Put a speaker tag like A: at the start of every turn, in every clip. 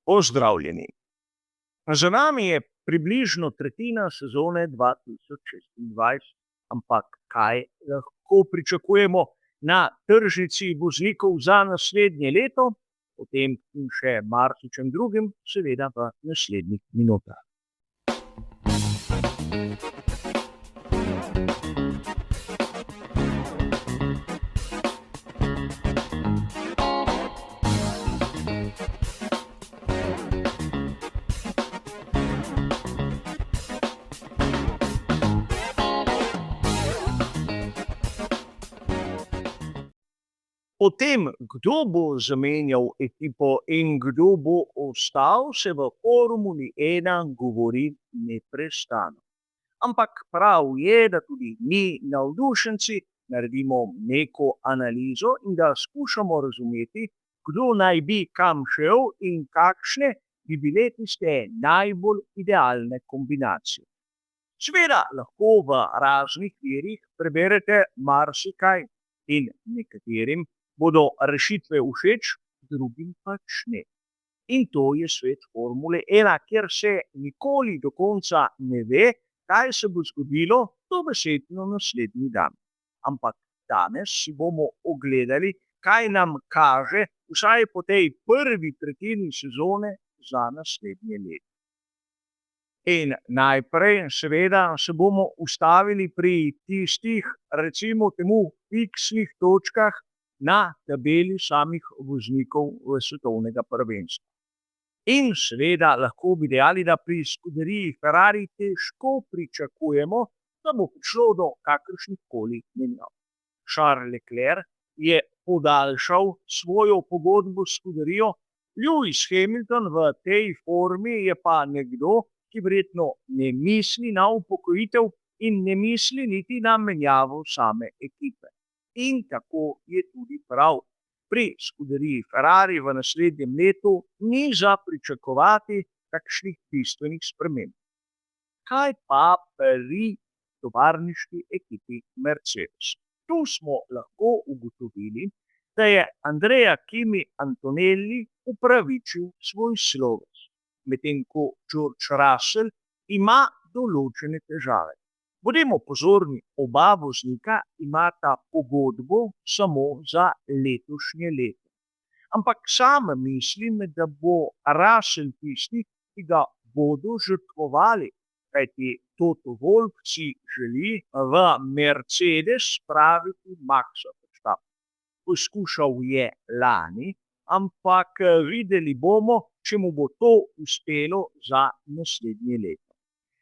A: Pozdravljeni. Za nami je približno tretjina sezone 2026, ampak kaj lahko pričakujemo na tržnici voznikov za naslednje leto, o tem in še marsičem drugem, seveda v naslednjih minutah. O tem, kdo bo zamenjal ekipo in kdo bo ostal, se v Formuli 1 govori neprestano. Ampak prav je, da tudi mi, navdušenci, naredimo neko analizo in da skušamo razumeti, kdo naj bi kam šel in kakšne bi bile tiste najbolj idealne kombinacije. Seveda lahko v raznih virih preberete marsikaj in nekaterim bodo rešitve všeč, drugim pač ne. In to je svet Formule 1, kjer se nikoli do konca ne ve, kaj se bo zgodilo dobesedno naslednji dan. Ampak danes si bomo ogledali, kaj nam kaže vsaj po tej prvi tretjini sezone za naslednje leto. In najprej seveda se bomo ustavili pri tistih, recimo temu, fiksnih točkah na tabeli samih voznikov svetovnega prvenstva. In seveda lahko bi dejali, da pri skuderiji Ferrari težko pričakujemo, da bo prišlo do kakršnihkoli menjav. Charles Leclerc je podaljšal svojo pogodbo s skuderijo, Lewis Hamilton v tej formi je pa nekdo, ki verjetno ne misli na upokojitev in ne misli niti na menjavo same ekipe. In tako je tudi prav. Pri skuderiji Ferrari v naslednjem letu ni za pričakovati kakšnih bistvenih sprememb. Kaj pa pri tovarniški ekipi Mercedes? Tu smo lahko ugotovili, da je Andrea Kimi Antonelli upravičil svoj sloves, medtem ko George Russell ima določene težave. Bodimo pozorni, oba voznika imata pogodbo samo za letošnje leto. Ampak sam mislim, da bo Russell tisti, ki ga bodo žrtvovali, kajti Toto Wolff si želi v Mercedes spraviti Maxa Verstappena. Poskušal je lani, ampak videli bomo, če mu bo to uspelo za naslednje leto.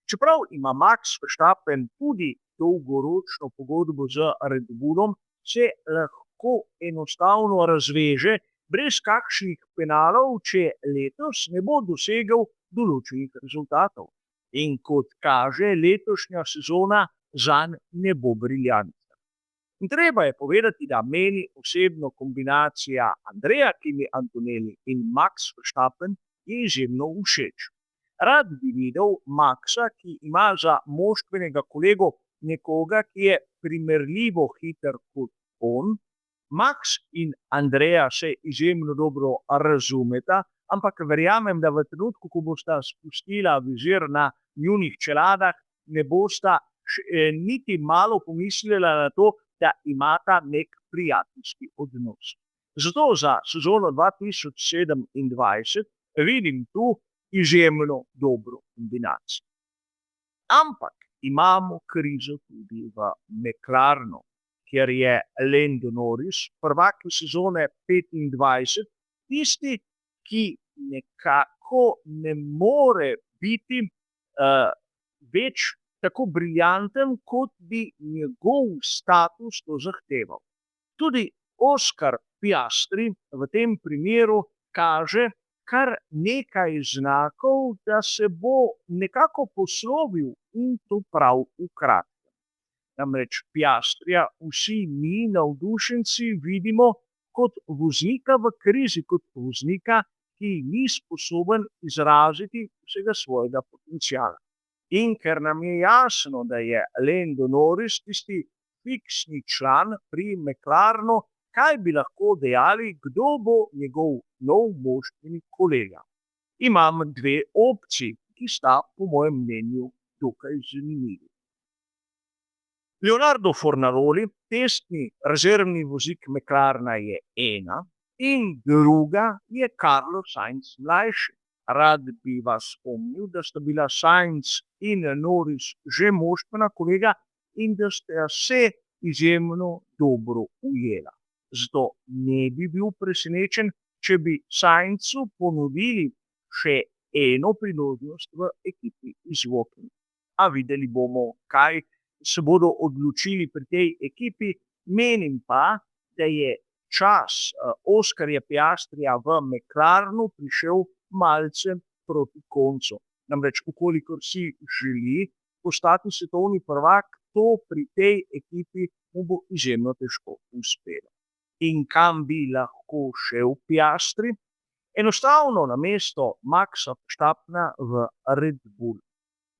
A: Čeprav ima Max Verstappen tudi dolgoročno pogodbo z Red Bullom, se lahko enostavno razveže brez kakšnih penalov, če letos ne bo dosegel določenih rezultatov. In kot kaže, letošnja sezona zanj ne bo briljantna. In treba je povedati, da meni osebno kombinacija Andrea Kimi Antonelli in Max Verstappen je izjemno všeč. Rad bi videl Maxa, ki ima za moštvenega kolego nekoga, ki je primerljivo hiter kot on. Max in Andrea se izjemno dobro razumeta, ampak verjamem, da v trenutku, ko bosta spustila vizir na njunih čeladah, ne bosta niti malo pomislila na to, da imata nek prijateljski odnos. Zato za sezono 2027 vidim tu izjemno dobro kombinacijo. Ampak imamo krizo tudi v McLarenu, kjer je Lando Norris, prvak sezone 25, tisti, ki nekako ne more biti več tako briljanten, kot bi njegov status to zahteval. Tudi Oscar Piastri v tem primeru kaže kar nekaj znakov, da se bo nekako poslovil in to prav v kratkem. Namreč Piastrija vsi mi, navdušenci, vidimo kot voznika v krizi, kot voznika, ki ni sposoben izraziti vsega svojega potenciala. In ker nam je jasno, da je Lando Norris tisti fiksni član pri McLarenu, kaj bi lahko dejali, kdo bo njegov nov moštveni kolega. Imam dve opciji, ki sta po mojem mnenju dokaj zanimivi. Leonardo Fornaroli, testni rezervni voznik McLarena je ena in druga je Carlos Sainz mlajši. Rad bi vas spomnil, da sta bila Sainz in Norris že moštvena kolega in da sta se izjemno dobro ujela. Zato ne bi bil presenečen, če bi Sainzu ponudili še eno priložnost v ekipi iz Woking. A videli bomo, kaj se bodo odločili pri tej ekipi. Menim pa, da je čas Oskarja Piastrija v McLarenu prišel malce proti koncu. Namreč, ukolikor si želi postati svetovni prvak, to pri tej ekipi mu bo izjemno težko uspelo. In kam bi lahko šel Piastri? Enostavno namesto Maxa Verstappena v Red Bull.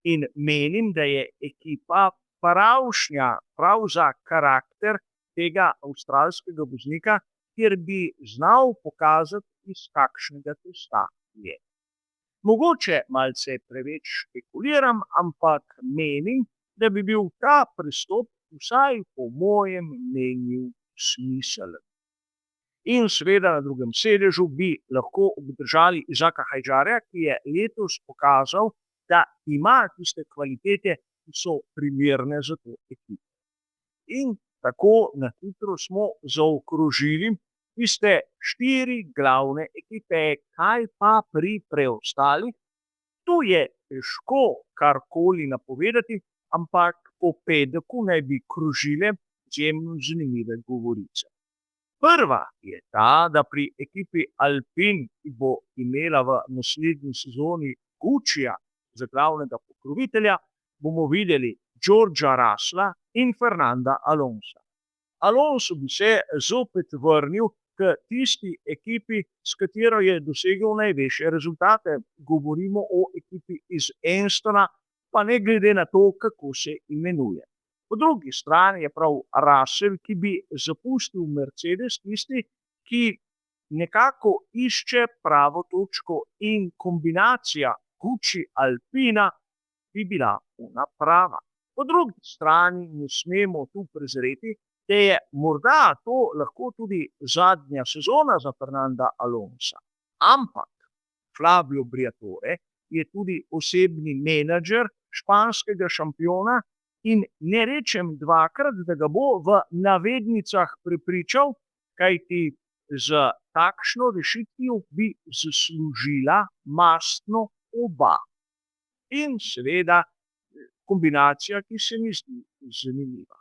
A: In menim, da je ekipa pravšnja prav za karakter tega avstralskega voznika, kjer bi znal pokazati, iz kakšnega testa je. Mogoče malce preveč špekuliram, ampak menim, da bi bil ta pristop vsaj po mojem mnenju smiseln. In seveda na drugem sedežu bi lahko obdržali Izaka Hajdžarja, ki je letos pokazal, da ima tiste kvalitete, ki so primerne za to ekipo. In tako na hitro smo zaokrožili tiste 4 glavne ekipe. Kaj pa pri preostalih? Tu je težko karkoli napovedati, ampak po pedeku naj bi krožile izjemno zanimive govorice. Prva je ta, da pri ekipi Alpine, ki bo imela v naslednji sezoni Guccija za glavnega pokrovitelja, bomo videli Georgea Russella in Fernanda Alonsa. Alonso bi se zopet vrnil k tisti ekipi, s katero je dosegel največje rezultate. Govorimo o ekipi iz Enstona, pa ne glede na to, kako se imenuje. Po drugi strani je prav Russell, ki bi zapustil Mercedes, tisti, ki nekako išče pravo točko in kombinacija Gucci Alpina bi bila ona prava. Po drugi strani ne smemo tu prezreti, da je morda to lahko tudi zadnja sezona za Fernanda Alonsa. Ampak Flavio Briatore je tudi osebni menedžer španskega šampiona in ne rečem dvakrat, da ga bo v navednicah prepričal, kajti z takšno rešitvijo bi zaslužila mastno oba. In seveda kombinacija, ki se mi zdi zanimiva.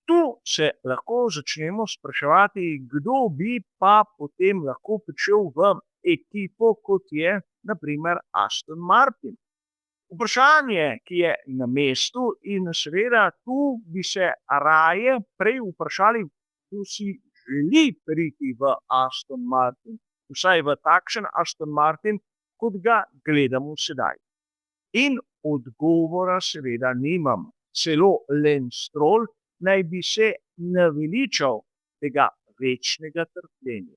A: Tu se lahko začnemo spraševati, kdo bi pa potem lahko prišel v ekipo, kot je na primer Aston Martin. Vprašanje, ki je na mestu, in seveda tu bi se raje prej vprašali, kdo si želi priti v Aston Martin, vsaj v takšen Aston Martin, kot ga gledamo sedaj. In odgovora seveda nimam. Celo Lance Stroll naj bi se naveličal tega večnega trpljenja.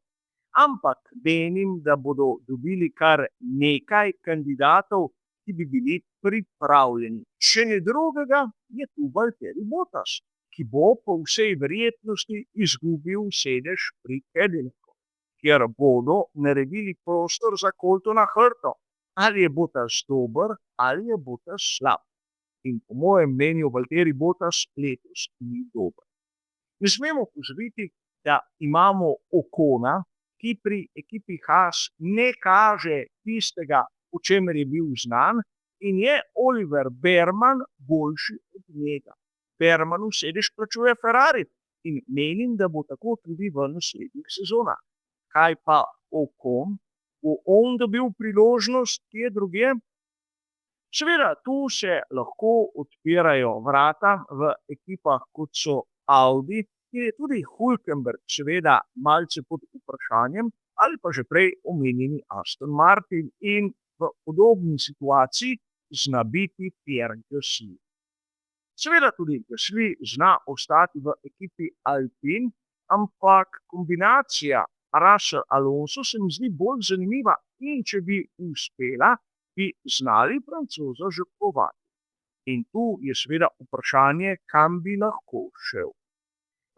A: Ampak menim, da bodo dobili kar nekaj kandidatov, ki bi bili pripravljeni. Če ne drugega, je tu Valtteri Bottas, ki bo po vsej verjetnosti izgubil sedež pri Cadillacku, kjer bodo naredili prostor za Coltona Hurta. Ali je Bottas dober, ali je Bottas slab. In po mojem mnenju Valtteri Bottas letos ni dober. Ne smemo pozabiti, da imamo Ocona, ki pri ekipi Haas ne kaže tistega, po čemer je bil znan, in je Oliver Behrman boljši od njega. Behrmanu sedež plačuje Ferrari in menim, da bo tako tudi v naslednjih sezonah. Kaj pa Ocon? Bo on dobil priložnost kje drugje? Seveda, tu se lahko odpirajo vrata v ekipah, kot so Audi, kjer je tudi Hülkenberg seveda malce pod vprašanjem, ali pa že prej omenjeni Aston Martin in v podobni situaciji zna biti Pierre Gasly. Seveda tudi Gasly zna ostati v ekipi Alpine, ampak kombinacija Russell Alonso se mi zdi bolj zanimiva in če bi uspela, bi znali Francoza žrtvovati. In tu je seveda vprašanje, kam bi lahko šel.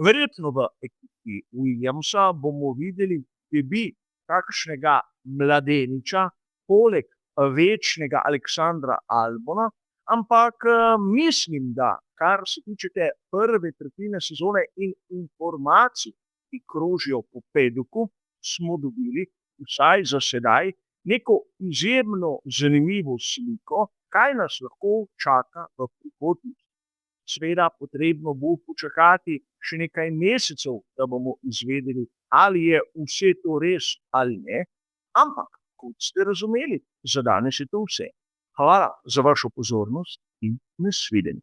A: Verjetno v ekipi Williamsa bomo videli debut kakšnega mladeniča, poleg večnega Aleksandra Albona, ampak mislim, da kar se tiče te prve tretjine sezone in informacij, ki krožijo po Peduku, smo dobili vsaj za sedaj neko izjemno zanimivo sliko, kaj nas lahko čaka v prihodnosti. Seveda potrebno bo počakati še nekaj mesecev, da bomo izvedeli, ali je vse to res ali ne, ampak kot ste razumeli, za danes je to vse. Hvala za vašo pozornost in nasvidenje.